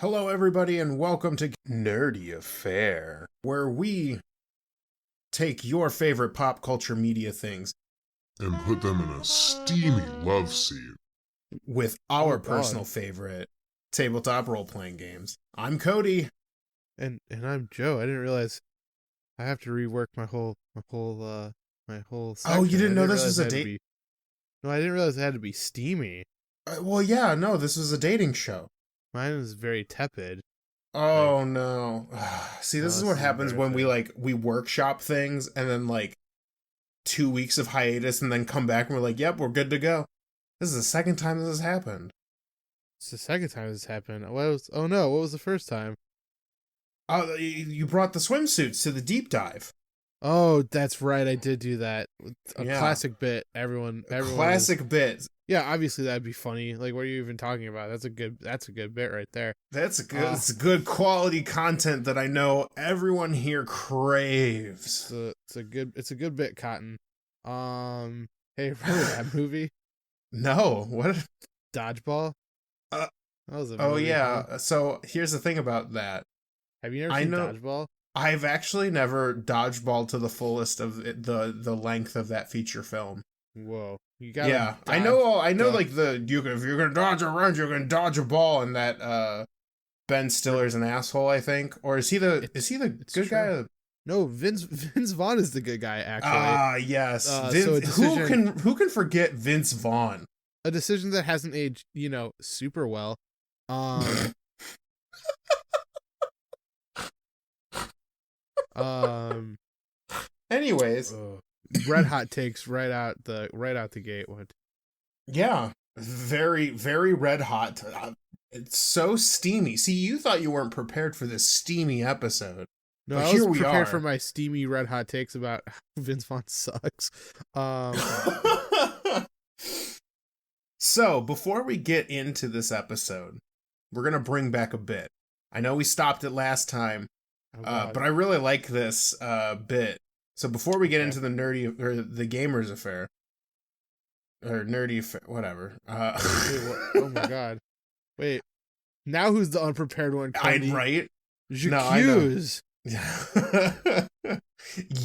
Hello, everybody, and welcome to Nerdy Affair, where we take your favorite pop culture media things and put them in a steamy love seat. with Oh our personal God. favorite tabletop role-playing games. I'm Cody. And I'm Joe. I didn't realize I have to rework my whole section. Oh, you didn't I know didn't this realize was it a had to date? be. No, I didn't realize it had to be steamy. Well, yeah, no, this was a dating show. Mine is very tepid. Like, Oh no. See, this is this what is happens when we embarrassing. we workshop things and then 2 weeks of hiatus and then come back and we're like, yep, we're good to go. This is the second time this has happened. It's the second time this happened. Oh no, what was the first time? Oh, you brought the swimsuits to the deep dive. Oh, that's right. I did do that. A Yeah. classic bit. Everyone Classic bit. Yeah, obviously that'd be funny. Like, what are you even talking about? That's a good bit right there. It's good quality content that I know everyone here craves. It's a good bit, Cotton. Hey, remember that movie? No, what? Dodgeball? Uh, That was a oh movie, yeah. huh? So here's the thing about that. Have you never I seen know Dodgeball? I've actually never dodgeball to the fullest of the length of that feature film. Whoa. You gotta Yeah, I dodge know. I know. the If you're gonna dodge a wrench, you're gonna dodge a ball, and that Ben Stiller's an asshole, I think, or is he the it's good true. guy? No, Vince Vaughn is the good guy, actually. Ah, yes. So a decision who can forget Vince Vaughn? a decision that hasn't aged, super well. Um um Anyways, red hot takes right out the gate. What? yeah, very very red hot. It's so steamy. See, you thought you weren't prepared for this steamy episode, No, but I here was we prepared are. for my steamy red hot takes about how Vince Vaughn sucks. Um So, before we get into this episode, we're going to bring back a bit. I know we stopped it last time, oh God. but I really like this bit. So, before we get Okay. into the nerdy or the gamers affair, or nerdy affair, whatever. Wait, what? Oh my God. Wait. Now who's the unprepared one, Cody? I'm right. No, J'accuse.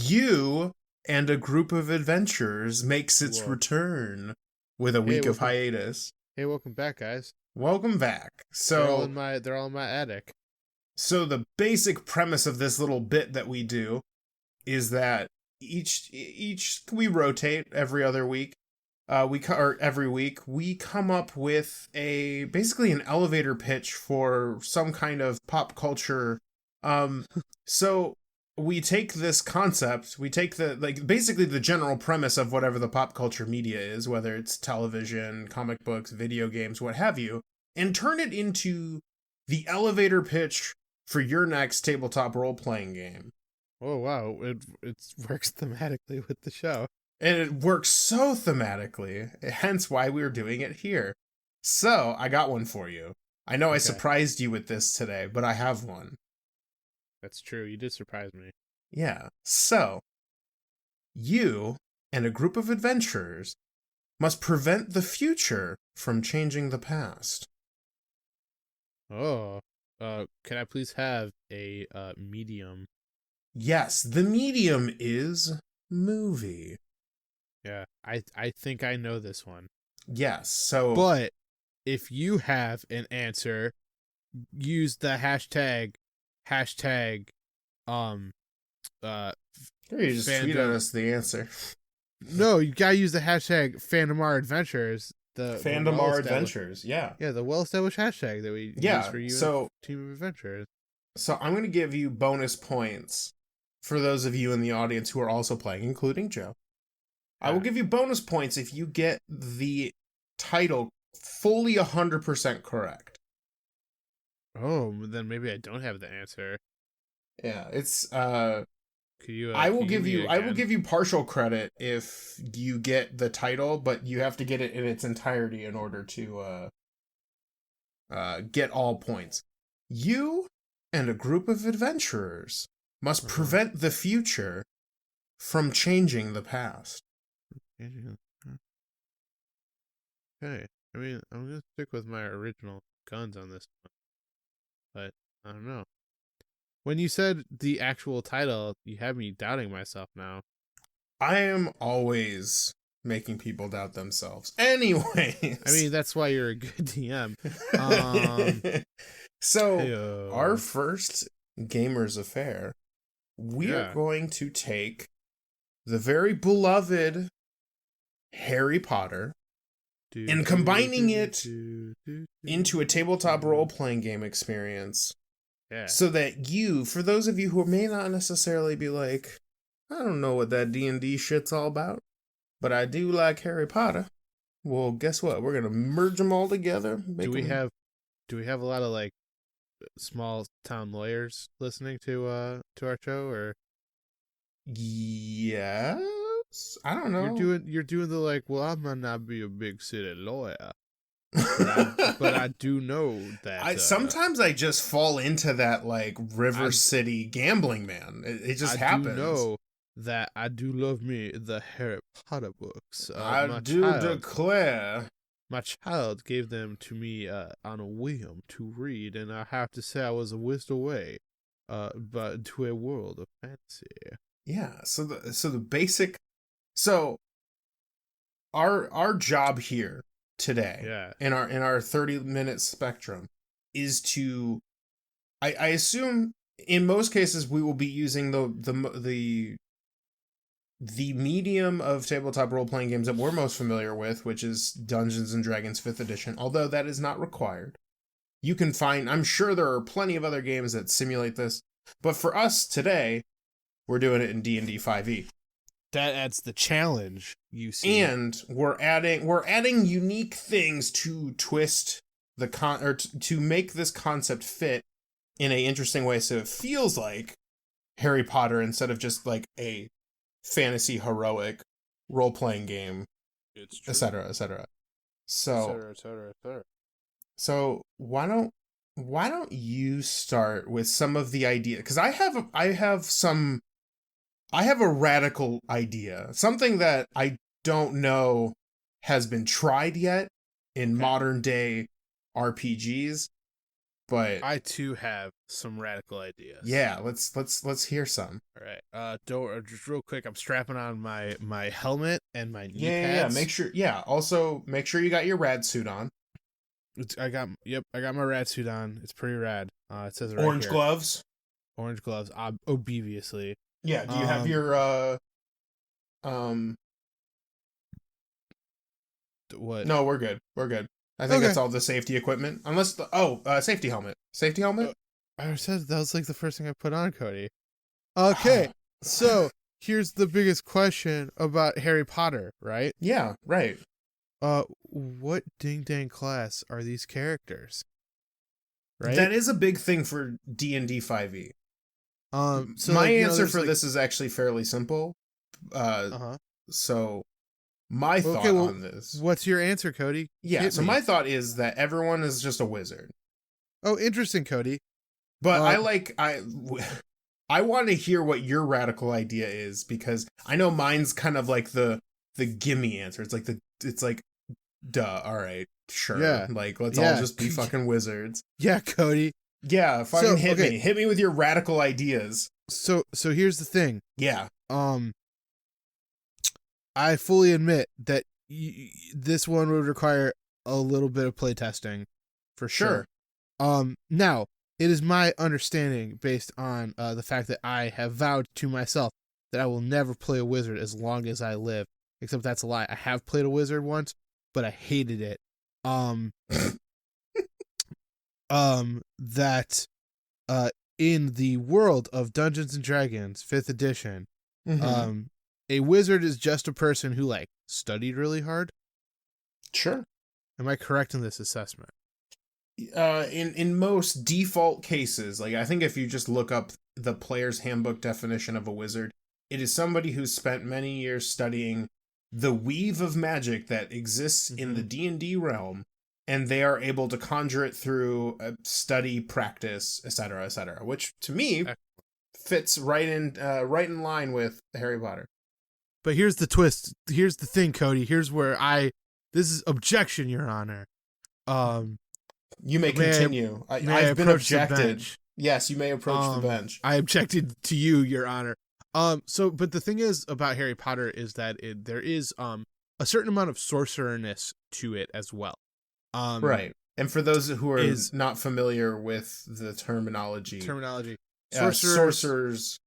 You and a group of adventurers makes its Whoa. return with a week of welcome- hiatus. Hey, welcome back, guys. Welcome back. They're all So, in my attic. so the basic premise of this little bit that we do is that each we rotate every other week. Or every week we come up with basically an elevator pitch for some kind of pop culture. So we take this concept, we take basically the general premise of whatever the pop culture media is, whether it's television, comic books, video games, what have you, and turn it into the elevator pitch for your next tabletop role-playing game. Oh wow, it works thematically with the show. And it works so thematically, hence why we're doing it here. So, I got one for you. I know I Okay. surprised you with this today, but I have one. That's true. You did surprise me. Yeah. So, you and a group of adventurers must prevent the future from changing the past. Oh, can I please have a medium? Yes, the medium is movie. Yeah, I think I know this one. Yes, so... But if you have an answer, use the hashtag Here you just tweet at fandom. us the answer. No, you gotta use the hashtag Fandom Our Adventures. The Fandom Our well-established- Adventures, yeah. Yeah, the well-established hashtag that we Yeah, use for you so- and Team of Adventurers. So I'm going to give you bonus points for those of you in the audience who are also playing, including Joe. I will give you bonus points if you get the title fully 100% correct. Oh, then maybe I don't have the answer. Yeah, it's Could you? I will could give me you I will again? give you partial credit if you get the title, but you have to get it in its entirety in order to get all points. You and a group of adventurers must prevent the future from changing the past. Okay. I mean, I'm gonna stick with my original guns on this but I don't know. When you said the actual title, you had me doubting myself now. I am always making people doubt themselves. Anyways. I mean, that's why you're a good DM. Um, So, our heyo. first Gamers Affair, we are Yeah. going to take the very beloved Harry Potter and combining it into a tabletop role-playing game experience. Yeah. So that you, for those of you who may not necessarily be like, I don't know what that D&D shit's all about, but I do like Harry Potter. Well, guess what? We're gonna merge them all together. Do we have a lot of like small town lawyers listening to our show, or Yes. I don't know. you're doing the like, well, I might not be a big city lawyer, but I do know that I sometimes I just fall into that like River City gambling man. It just happens. I do know that I do love me the Harry Potter books. I do declare. My child gave them to me on a whim to read, and I have to say I was whisked away, but to a world of fantasy. Yeah. So the basic. So our job here today, Yeah. in our 30-minute spectrum, is to. I assume in most cases we will be using the medium of tabletop role-playing games that we're most familiar with, which is Dungeons and Dragons 5th edition, although that is not required. You can find, I'm sure there are plenty of other games that simulate this, but for us today, we're doing it in D&D 5e. That adds the challenge, you see. And we're adding unique things to twist the to make this concept fit in a interesting way so it feels like Harry Potter instead of just like a fantasy heroic role-playing game, It's true. etc., etc. So, etc. so why don't you start with some of the idea? Because I have a radical idea, something that I don't know has been tried yet in modern day RPGs, but I too have some radical ideas. yeah, let's hear some. All right. Just real quick, I'm strapping on my helmet and my knee Yeah. pads. Make sure. Yeah. Also, make sure you got your rad suit on. I got my rad suit on. It's pretty rad. It says it right Orange here. gloves. Orange gloves, obviously. Yeah. Do you have your What? No, we're good. We're good. I think Okay. that's all the safety equipment. Unless safety helmet. Safety helmet? I said that was like the first thing I put on, Cody. Okay, so here's the biggest question about Harry Potter, right? Yeah, right. What ding dang class are these characters? Right. That is a big thing for D&D 5e. So my like, answer for this is actually fairly simple. So my thought on this. What's your answer, Cody? Yeah, Hit so me. my thought is that everyone is just a wizard. Oh, interesting, Cody. But I want to hear what your radical idea is, because I know mine's kind of like the gimme answer. It's like duh, all right, sure. Yeah. Like let's all just be fucking wizards. Yeah, Cody. Yeah, fucking hit me. Hit me with your radical ideas. So here's the thing. Yeah. I fully admit that this one would require a little bit of playtesting, for sure. Now, it is my understanding, based on the fact that I have vowed to myself that I will never play a wizard as long as I live. Except that's a lie. I have played a wizard once, but I hated it. That in the world of Dungeons and Dragons 5th edition, a wizard is just a person who like studied really hard. Sure. Am I correct in this assessment? In most default cases, like I think if you just look up the player's handbook definition of a wizard, it is somebody who's spent many years studying the weave of magic that exists in the D&D realm, and they are able to conjure it through study, practice, etc., which to me fits right in line with Harry Potter. But here's the twist. Here's the thing, Cody. Here's where this is objection, Your Honor. You may May continue. may I I've been approach the objected. bench? Yes, you may approach the bench. I objected to you, Your Honor. But the thing is about Harry Potter is that there is a certain amount of sorcererness to it as well. Right. And for those who are is not familiar with the terminology, sorcerers.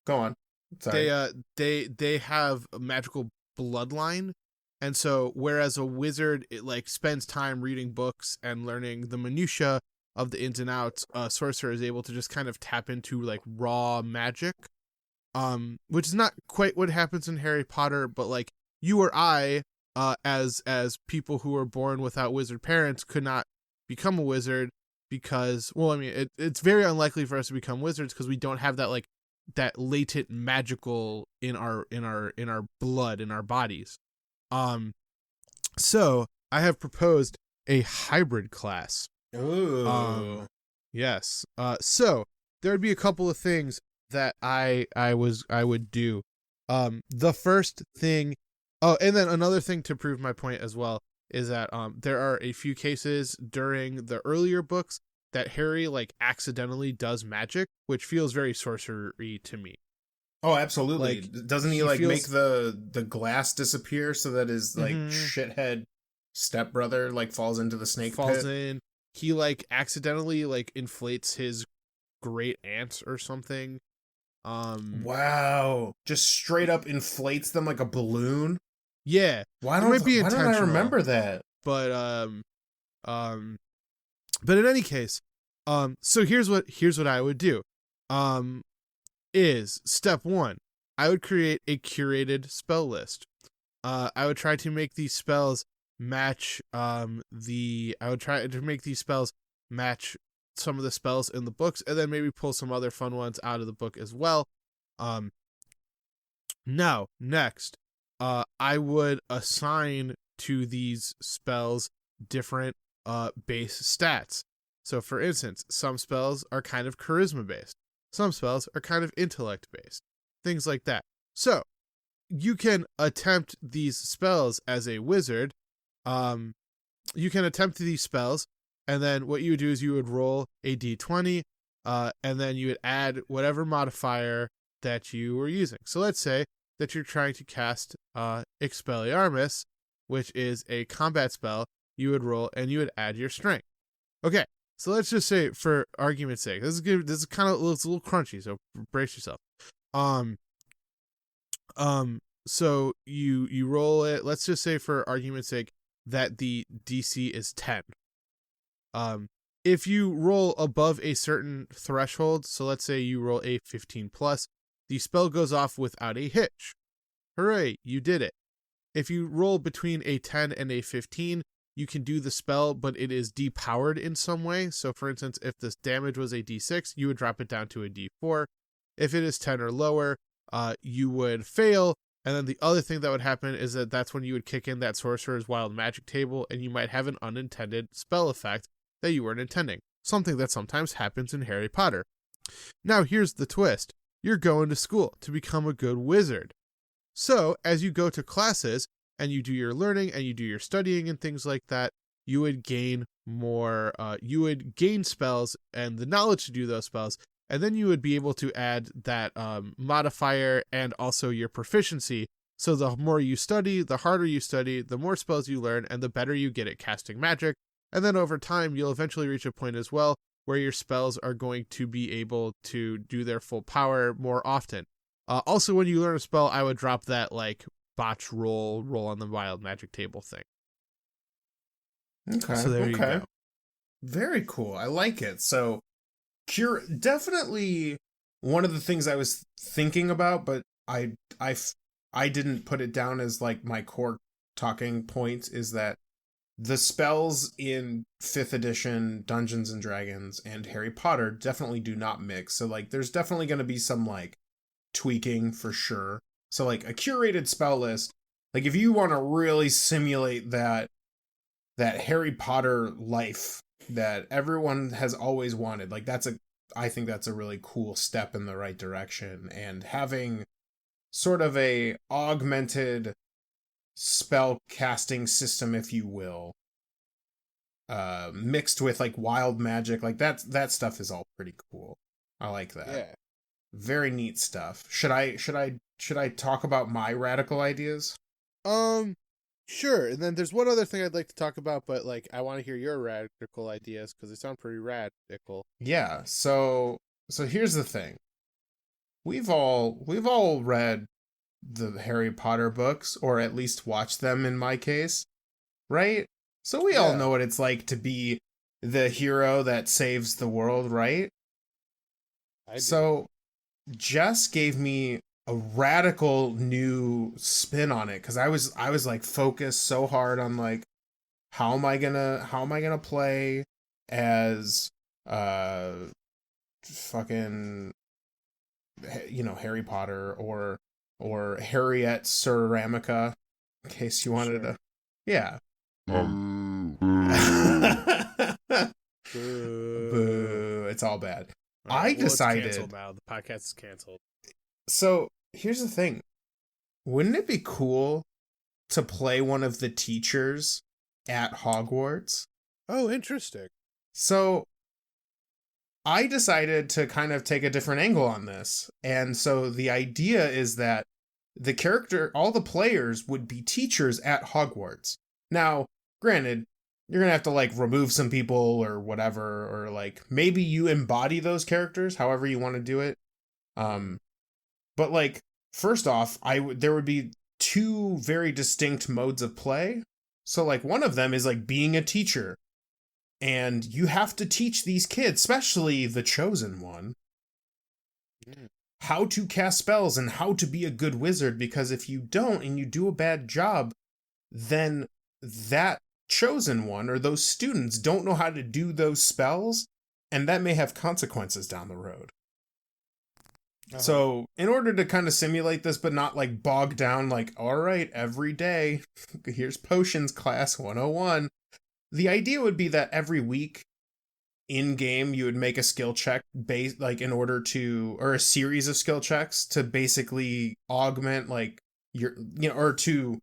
Go on. Sorry. They have a magical bloodline, and so whereas a wizard spends time reading books and learning the minutia of the ins and outs, a sorcerer is able to just kind of tap into like raw magic, which is not quite what happens in Harry Potter, but like you or I, as people who were born without wizard parents, could not become a wizard because, well, I mean, it's very unlikely for us to become wizards because we don't have that that latent magical in our blood, in our bodies. So I have proposed a hybrid class. Ooh. Yes. So there would be a couple of things that I would do. The first thing, and then another thing to prove my point as well is that there are a few cases during the earlier books that Harry accidentally does magic, which feels very sorcery to me. Oh, absolutely. Doesn't he make the glass disappear so that his shithead stepbrother falls into the snake pit? In. He accidentally inflates his great aunt or something. Wow. Just straight up inflates them like a balloon? Yeah. Why don't I remember that? But in any case, so here's what I would do. Is step 1, I would create a curated spell list. I would try to make these spells match match some of the spells in the books, and then maybe pull some other fun ones out of the book as well. Now, next, I would assign to these spells different base stats. So for instance, some spells are kind of charisma based. Some spells are kind of intellect based. Things like that. So you can attempt these spells as a wizard. You can attempt these spells, and then what you would do is you would roll a d20, and then you would add whatever modifier that you were using. So let's say that you're trying to cast Expelliarmus, which is a combat spell. You would roll and you would add your strength. Okay, so let's just say, for argument's sake, this is good. This is kind of, it's a little crunchy, so brace yourself. So you roll it. Let's just say, for argument's sake, that the DC is 10. If you roll above a certain threshold, so let's say you roll a 15 plus, the spell goes off without a hitch. Hooray, you did it. If you roll between a 10 and a 15, you can do the spell, but it is depowered in some way. So for instance, if this damage was a d6, you would drop it down to a d4. If it is 10 or lower, you would fail. And then the other thing that would happen is that's when you would kick in that Sorcerer's Wild Magic table, and you might have an unintended spell effect that you weren't intending. Something that sometimes happens in Harry Potter. Now here's the twist. You're going to school to become a good wizard. So as you go to classes and you do your learning and you do your studying and things like that, you would gain more, you would gain spells and the knowledge to do those spells. And then you would be able to add that modifier and also your proficiency. So the more you study, the harder you study, the more spells you learn, and the better you get at casting magic. And then over time, you'll eventually reach a point as well where your spells are going to be able to do their full power more often. Also, when you learn a spell, I would drop that botch roll on the wild magic table thing. Okay. So there you go. Very cool. I like it. So definitely one of the things I was thinking about, but I didn't put it down as my core talking point, is that the spells in 5th edition Dungeons and Dragons and Harry Potter definitely do not mix. So there's definitely going to be some tweaking for sure. So a curated spell list, if you want to really simulate that Harry Potter life that everyone has always wanted, I think that's a really cool step in the right direction. And having sort of a augmented spell casting system, if you will, mixed with like wild magic. Like that stuff is all pretty cool. I like that. Yeah. Very neat stuff. Should I talk about my radical ideas? Sure. And then there's one other thing I'd like to talk about, but like I want to hear your radical ideas because they sound pretty radical. Yeah. So here's the thing. We've all read the Harry Potter books, or at least watched them in my case, right? So we all Yeah. know what it's like to be the hero that saves the world, right? I do. So Jess gave me a radical new spin on it, because I was like focused so hard on like how am I gonna play as uh fucking Harry Potter or Harriet Ceramica, in case you wanted Sure. to. Yeah. Boo. Boo. It's all bad. All right, I well, decided. it's canceled now. The podcast is canceled. So here's the thing. Wouldn't it be cool to play one of the teachers at Hogwarts? Oh, interesting. So I decided to kind of take a different angle on this. And so the idea is that all the players would be teachers at Hogwarts. Now, granted, you're going to have to like remove some people or whatever, or like maybe you embody those characters, however you want to do it. But like, first off, there would be two very distinct modes of play. So like one of them is like being a teacher, and you have to teach these kids, especially the chosen one, how to cast spells and how to be a good wizard, because if you don't and you do a bad job, then that chosen one or those students don't know how to do those spells, and that may have consequences down the road. So in order to kind of simulate this but not like bog down, like, all right, every day here's potions class 101, the idea would be that every week in game you would make a skill check based like in order to, or a series of skill checks to basically augment like your, or to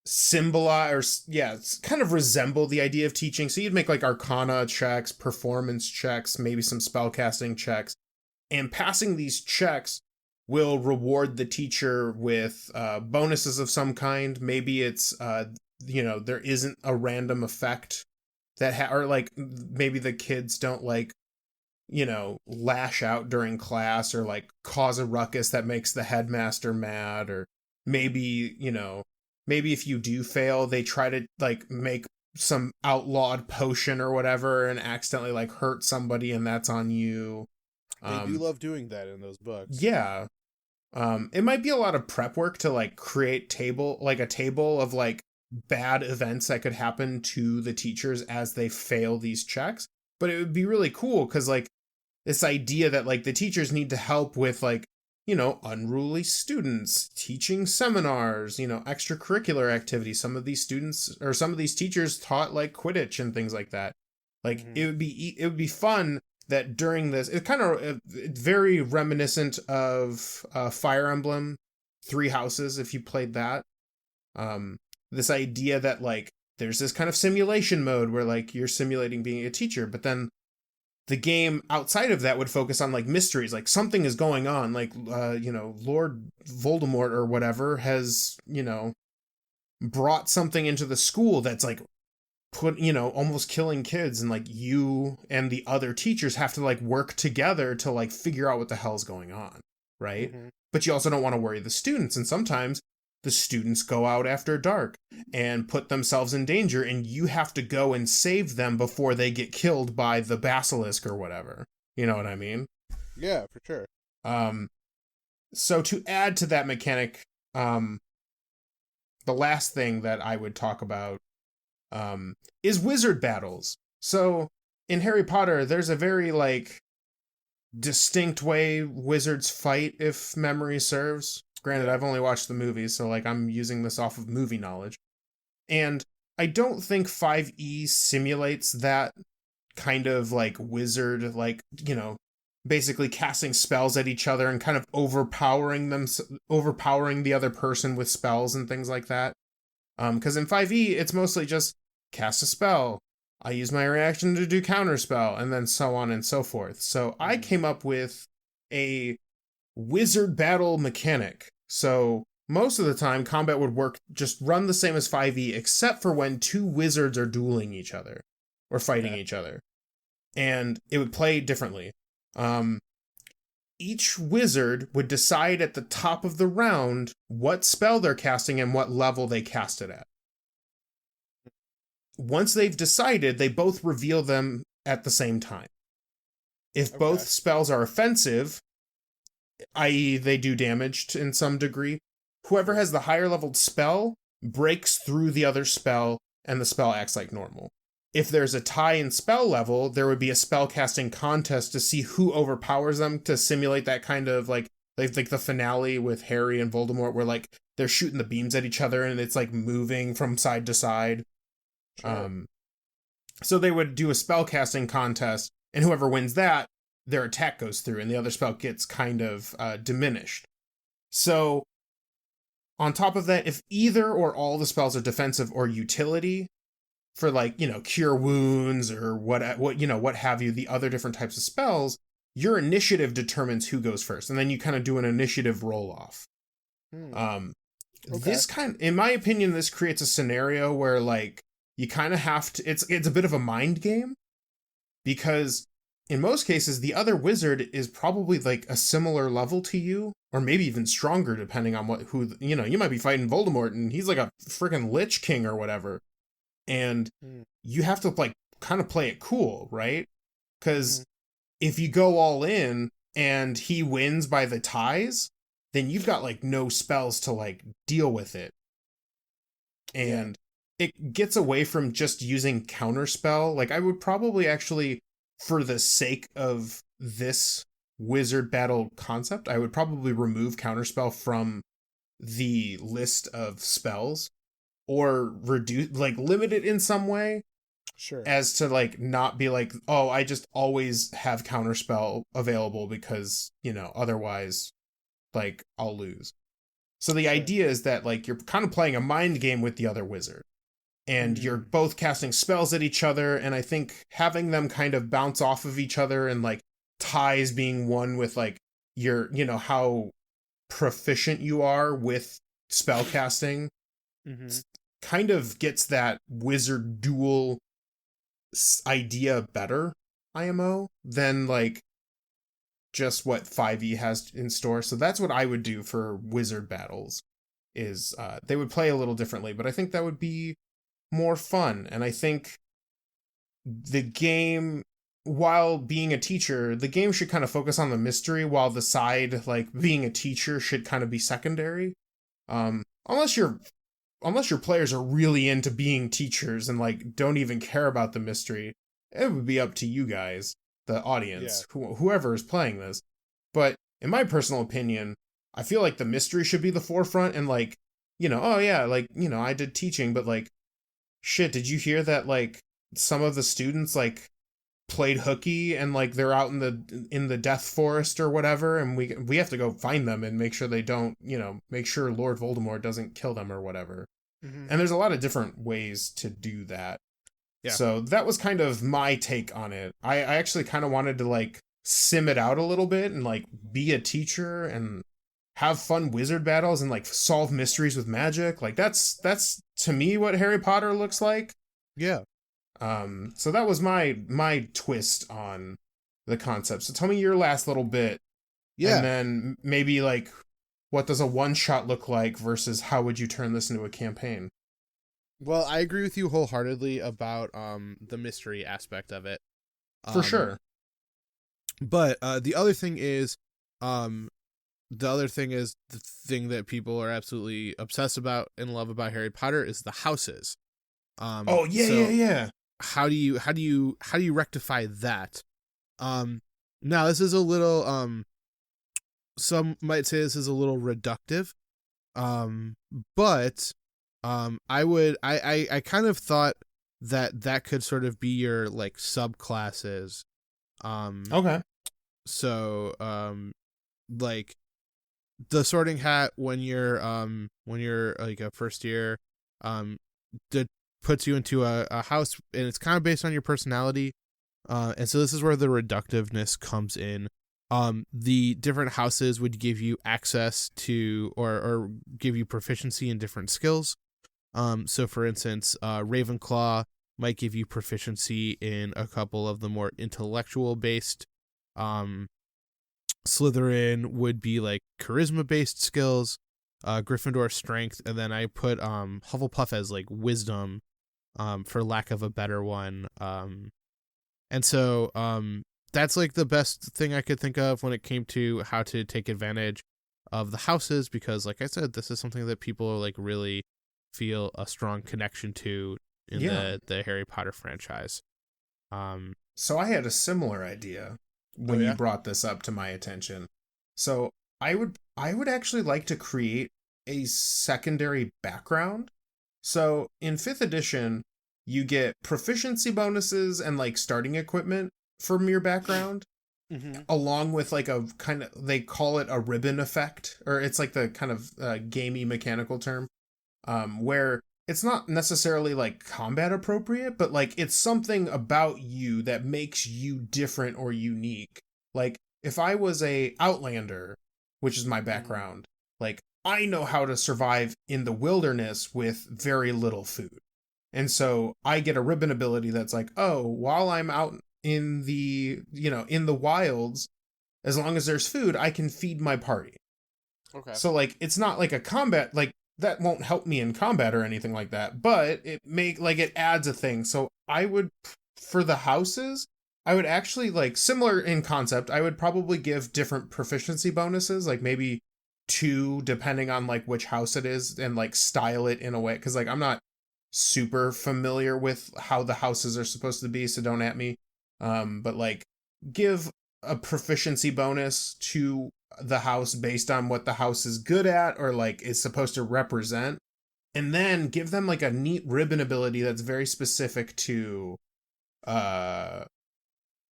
symbolize, or kind of resemble the idea of teaching. So you'd make like arcana checks, performance checks, maybe some spellcasting checks, and passing these checks will reward the teacher with bonuses of some kind. Maybe it's there isn't a random effect that or like maybe the kids don't like lash out during class or like cause a ruckus that makes the headmaster mad, or maybe maybe if you do fail they try to like make some outlawed potion or whatever and accidentally like hurt somebody, and that's on you. They do love doing that in those books. Yeah. It might be a lot of prep work to like create a table of like bad events that could happen to the teachers as they fail these checks. But it would be really cool because like this idea that like the teachers need to help with like, unruly students, teaching seminars, extracurricular activities. Some of these students or some of these teachers taught like Quidditch and things like that. Like it would be fun that during this, it's kind of very reminiscent of Fire Emblem Three Houses, if you played that. This idea that like there's this kind of simulation mode where like you're simulating being a teacher, but then the game outside of that would focus on like mysteries, like something is going on, like Lord Voldemort or whatever has brought something into the school that's like almost killing kids, and like you and the other teachers have to like work together to like figure out what the hell's going on, right? But you also don't want to worry the students, and sometimes the students go out after dark and put themselves in danger, and you have to go and save them before they get killed by the basilisk or whatever. You know what I mean? Yeah, for sure. So to add to that mechanic, the last thing that I would talk about is wizard battles. So in Harry Potter, there's a very like distinct way wizards fight, if memory serves. Granted, I've only watched the movies, so like I'm using this off of movie knowledge. And I don't think 5e simulates that kind of like wizard, like, basically casting spells at each other and kind of overpowering the other person with spells and things like that. Because in 5e, it's mostly just cast a spell, I use my reaction to do counterspell, and then so on and so forth. So I came up with a wizard battle mechanic. So most of the time, combat would work just run the same as 5e, except for when two wizards are dueling each other or fighting each other. And it would play differently. Each wizard would decide at the top of the round what spell they're casting and what level they cast it at. Once they've decided, they both reveal them at the same time. If both spells are offensive, i.e. they do damage in some degree, whoever has the higher leveled spell breaks through the other spell and the spell acts like normal. If there's a tie in spell level, there would be a spell casting contest to see who overpowers them, to simulate that kind of like the finale with Harry and Voldemort, where like they're shooting the beams at each other and it's like moving from side to side. Sure. So they would do a spell casting contest, and whoever wins that, their attack goes through and the other spell gets kind of diminished. So on top of that, if either or all the spells are defensive or utility, for like, cure wounds or what have you, the other different types of spells, your initiative determines who goes first, and then you kind of do an initiative roll off. This in my opinion, this creates a scenario where like you kind of have to, it's a bit of a mind game, because in most cases the other wizard is probably like a similar level to you, or maybe even stronger, depending on you might be fighting Voldemort and he's like a freaking Lich King or whatever. And you have to like kind of play it cool, right? Because if you go all in and he wins by the ties, then you've got like no spells to like deal with it. And it gets away from just using counterspell. Like I would probably actually, for the sake of this wizard battle concept, I would probably remove counterspell from the list of spells, or reduce, like limit it in some way. Sure. As to like not be like, oh, I just always have counterspell available because, otherwise like I'll lose. So the idea is that like you're kind of playing a mind game with the other wizard, and you're both casting spells at each other, and I think having them kind of bounce off of each other, and like ties being won with like your, how proficient you are with spell casting, kind of gets that wizard duel idea better, IMO, than like just what 5e has in store. So that's what I would do for wizard battles, is they would play a little differently, but I think that would be more fun. And I think the game, while being a teacher, the game should kind of focus on the mystery, while the side, like being a teacher, should kind of be secondary. Unless your players are really into being teachers and like don't even care about the mystery, it would be up to you guys, the audience, whoever is playing this. But in my personal opinion, I feel like the mystery should be the forefront, and like, oh yeah, like, I did teaching, but like, shit, did you hear that like some of the students like played hooky and like they're out in the death forest or whatever, and we have to go find them and make sure they don't, make sure Lord Voldemort doesn't kill them or whatever. And there's a lot of different ways to do that. So that was kind of my take on it. I actually kind of wanted to like sim it out a little bit and like be a teacher and have fun wizard battles and like solve mysteries with magic. Like that's to me what Harry Potter looks like. So that was my twist on the concept. So tell me your last little bit. And then maybe like, what does a one-shot look like versus how would you turn this into a campaign? Well, I agree with you wholeheartedly about the mystery aspect of it. For sure. But the other thing is the thing that people are absolutely obsessed about and love about Harry Potter is the houses. How do you rectify that? Now this is a little some might say this is a little reductive. But I kind of thought that could sort of be your like subclasses. Okay. So like the Sorting Hat, when you're like a first year, puts you into a house, and it's kind of based on your personality. And so this is where the reductiveness comes in. The different houses would give you access to or give you proficiency in different skills. So for instance, Ravenclaw might give you proficiency in a couple of the more intellectual based. Slytherin would be like charisma based skills. Gryffindor strength, and then I put Hufflepuff as like wisdom, for lack of a better one. And so that's like the best thing I could think of when it came to how to take advantage of the houses, because like I said, this is something that people like really feel a strong connection to in the Harry Potter franchise. So I had a similar idea when you brought this up to my attention. So I would actually like to create a secondary background. So in 5th edition, you get proficiency bonuses and like starting equipment from your background, along with like a kind of, they call it a ribbon effect, or it's like the kind of gamey mechanical term, where it's not necessarily like combat appropriate, but like it's something about you that makes you different or unique. Like if I was a Outlander, which is my background, like I know how to survive in the wilderness with very little food. And so I get a ribbon ability that's like, oh, while I'm out in the, in the wilds, as long as there's food, I can feed my party. Okay. So like, it's not like a combat, like that won't help me in combat or anything like that, but it adds a thing. So I would, for the houses, I would actually like similar in concept. I would probably give different proficiency bonuses, like maybe 2 depending on like which house it is, and like style it in a way. Cause like I'm not super familiar with how the houses are supposed to be, so don't at me. But like give a proficiency bonus to the house based on what the house is good at or like is supposed to represent, and then give them like a neat ribbon ability that's very specific to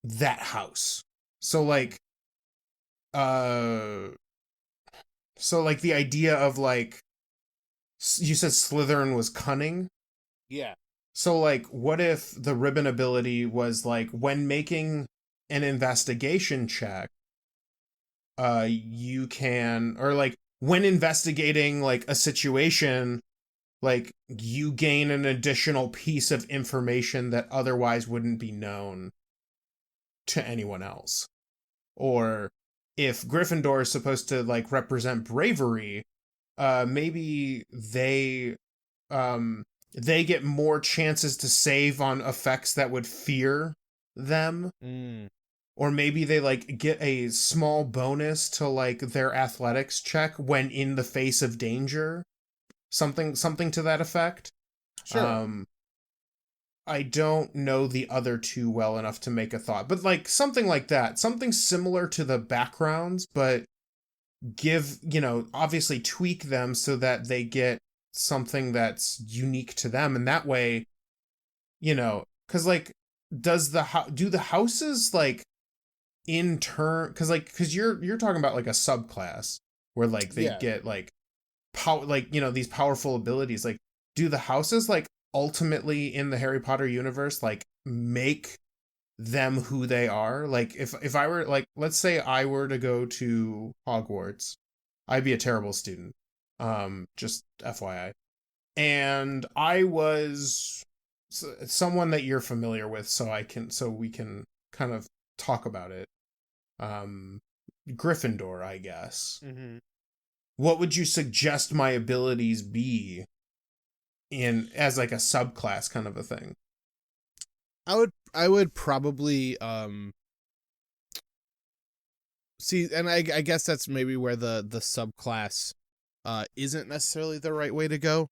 that house. So like the idea of like, you said Slytherin was cunning. Yeah. So like what if the ribbon ability was like when making an investigation check, you can, or like when investigating like a situation, like you gain an additional piece of information that otherwise wouldn't be known to anyone else. Or if Gryffindor is supposed to like represent bravery, maybe they get more chances to save on effects that would fear them. Or maybe they like get a small bonus to like their athletics check when in the face of danger. Something to that effect. Sure. I don't know the other 2 well enough to make a thought, but like something like that, something similar to the backgrounds, but give, obviously tweak them so that they get something that's unique to them. And that way, cause like, do the houses like in turn, cause you're talking about like a subclass where like they get like power, like, these powerful abilities. Like, do the houses like ultimately in the Harry Potter universe like make them who they are? Like if I were like, let's say I were to go to Hogwarts, I'd be a terrible student, just FYI, and I was someone that you're familiar with, so we can kind of talk about it. Gryffindor, I guess. What would you suggest my abilities be in as like a subclass kind of a thing? I would probably see, and I guess that's maybe where the subclass isn't necessarily the right way to go.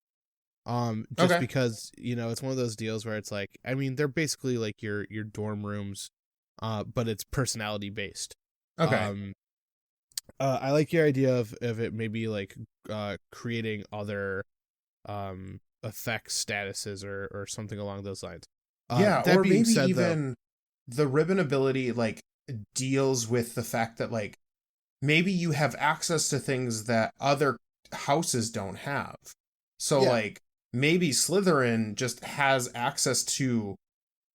Just because, it's one of those deals where it's like, I mean, they're basically like your dorm rooms, but it's personality based. Okay. I like your idea of it maybe like creating other effects, statuses, or something along those lines. That or being maybe said, even the ribbon ability like deals with the fact that like maybe you have access to things that other houses don't have. So like maybe Slytherin just has access to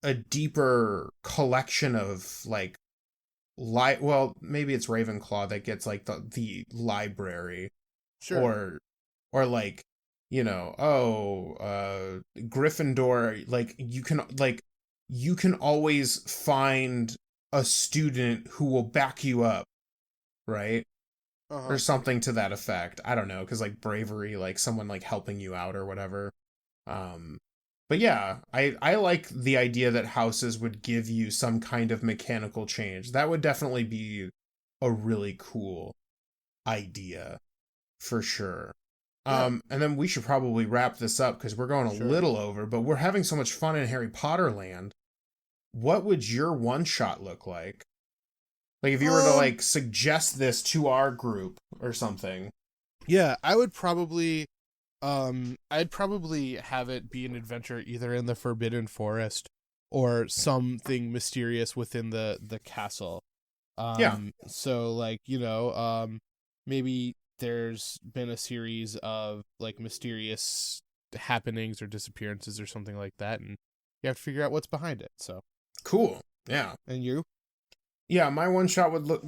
a deeper collection of like well, maybe it's Ravenclaw that gets like the library, Sure. or like, Gryffindor, you can always find a student who will back you up, right? Or Uh-huh. something to that effect. I don't know, because like bravery, like someone like helping you out or whatever. Um, but yeah, I like the idea that houses would give you some kind of mechanical change. That would definitely be a really cool idea for sure. Yeah. And then we should probably wrap this up because we're going a Sure. little over, but we're having so much fun in Harry Potter land. What would your one shot look like? Like if you were to Um, like suggest this to our group or something. yeah, I'd probably have it be an adventure either in the Forbidden Forest or something mysterious within the castle. Yeah, So like, maybe there's been a series of like mysterious happenings or disappearances or something like that, and you have to figure out what's behind it. So, cool. Yeah. and you? Yeah, my one shot would look.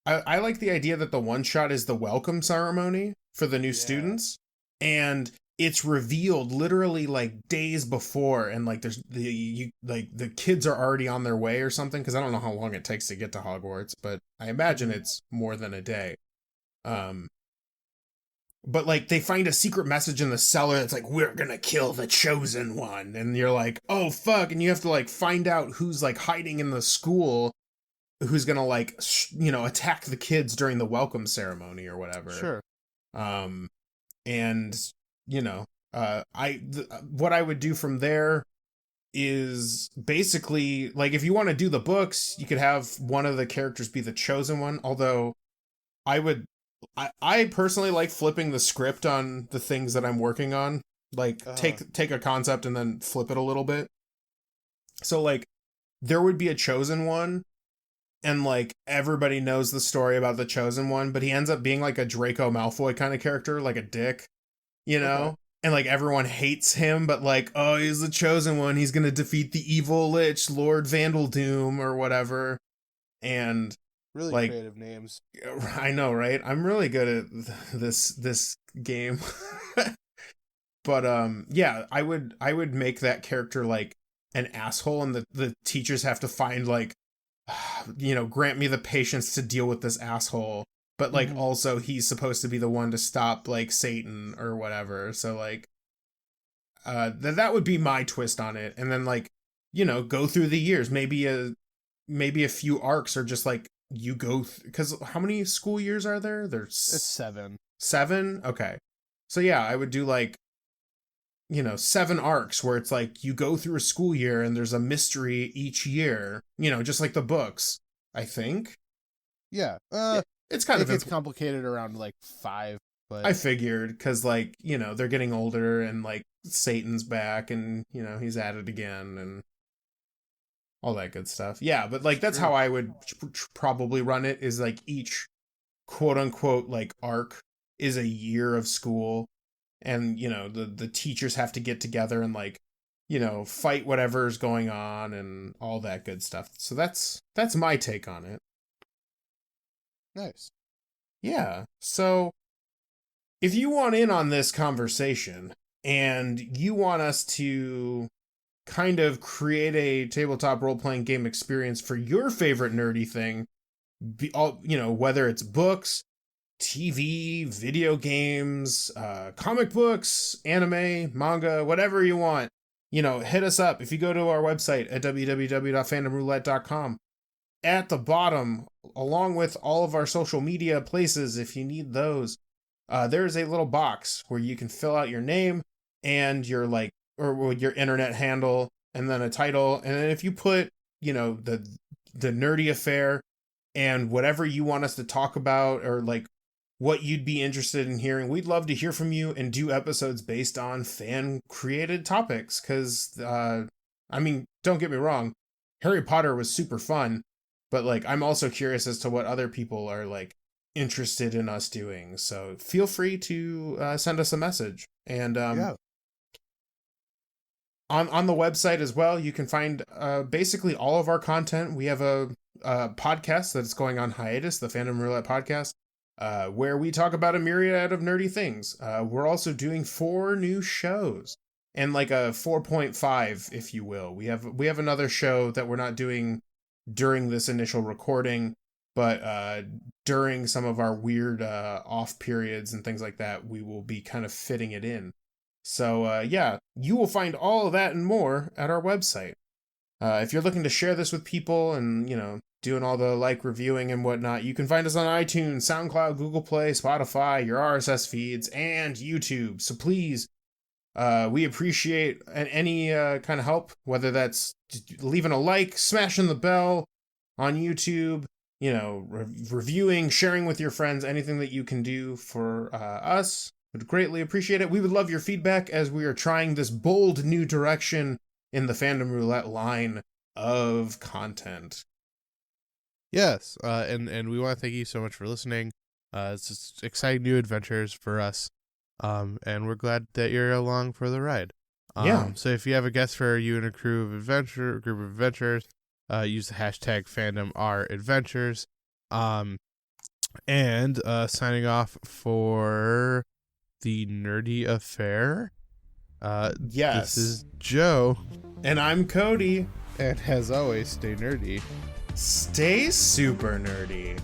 I like the idea that the one shot is the welcome ceremony for the new Yeah. students, and it's revealed literally like days before, and like there's the kids are already on their way or something, because I don't know how long it takes to get to Hogwarts, but I imagine Mhm. it's more than a day. Um, but like they find a secret message in the cellar that's like, we're gonna kill the chosen one, and you're like, oh fuck, and you have to like find out who's like hiding in the school, who's gonna like attack the kids during the welcome ceremony or whatever. Sure. um and what I would do from there is basically like, if you want to do the books, you could have one of the characters be the chosen one, although I would I personally like flipping the script on the things that I'm working on, like Uh-huh. take a concept and then flip it a little bit. So like there would be a chosen one, and like everybody knows the story about the chosen one, but he ends up being like a Draco Malfoy kind of character, like a dick, you Okay. know? And like everyone hates him, but like, oh, he's the chosen one. He's gonna defeat the evil lich, Lord Vandeldoom or whatever. And Really like, creative names. I know, right? I'm really good at this game. But yeah, I would make that character like an asshole, and the teachers have to find like, grant me the patience to deal with this asshole, but like Mhm. also he's supposed to be the one to stop like Satan or whatever. So like that would be my twist on it. And then like, go through the years, maybe a few arcs are just like you go because how many school years are there? It's There's 7. 7. Okay. So yeah, I would do like, 7 arcs where it's like you go through a school year and there's a mystery each year, just like the books, I think. Yeah. Yeah, it's kind It of gets complicated around like 5, but I figured, because like, they're getting older and like Satan's back, and he's at it again and all that good stuff. Yeah, but like it's that's true. how I would probably run it, is like each quote unquote like arc is a year of school, and the teachers have to get together and like, fight whatever's going on and all that good stuff. So that's my take on it. Nice. Yeah. So if you want in on this conversation and you want us to kind of create a tabletop role-playing game experience for your favorite nerdy thing, whether it's books, TV, video games, comic books, anime, manga, whatever you want, hit us up. If you go to our website at www.fandomroulette.com, at the bottom, along with all of our social media places, if you need those, there's a little box where you can fill out your name and your like, or your internet handle, and then a title. And then if you put, the nerdy affair and whatever you want us to talk about, or like what you'd be interested in hearing, we'd love to hear from you and do episodes based on fan created topics. Because, I mean, don't get me wrong, Harry Potter was super fun, but like I'm also curious as to what other people are like interested in us doing. So feel free to send us a message. And Yeah. On the website as well, you can find basically all of our content. We have a podcast that's going on hiatus, the Fandom Roulette podcast, where we talk about a myriad of nerdy things. We're also doing 4 new shows and like a 4.5, if you will. We have another show that we're not doing during this initial recording, but during some of our weird off periods and things like that, we will be kind of fitting it in. So yeah, you will find all of that and more at our website. If you're looking to share this with people and, doing all the reviewing and whatnot, you can find us on iTunes, SoundCloud, Google Play, Spotify, your RSS feeds, and YouTube. So please, we appreciate any kind of help, whether that's leaving a like, smashing the bell on YouTube, reviewing, sharing with your friends, anything that you can do for us. Would greatly appreciate it. We would love your feedback as we are trying this bold new direction in the Fandom Roulette line of content. Yes, and we want to thank you so much for listening. It's just exciting new adventures for us, and we're glad that you're along for the ride. Yeah. So if you have a guest for you and a group of adventurers, use the hashtag #FandomRAdventures. And signing off for the Nerdy Affair. Yes. This is Joe. And I'm Cody. And as always, stay nerdy. Stay super nerdy.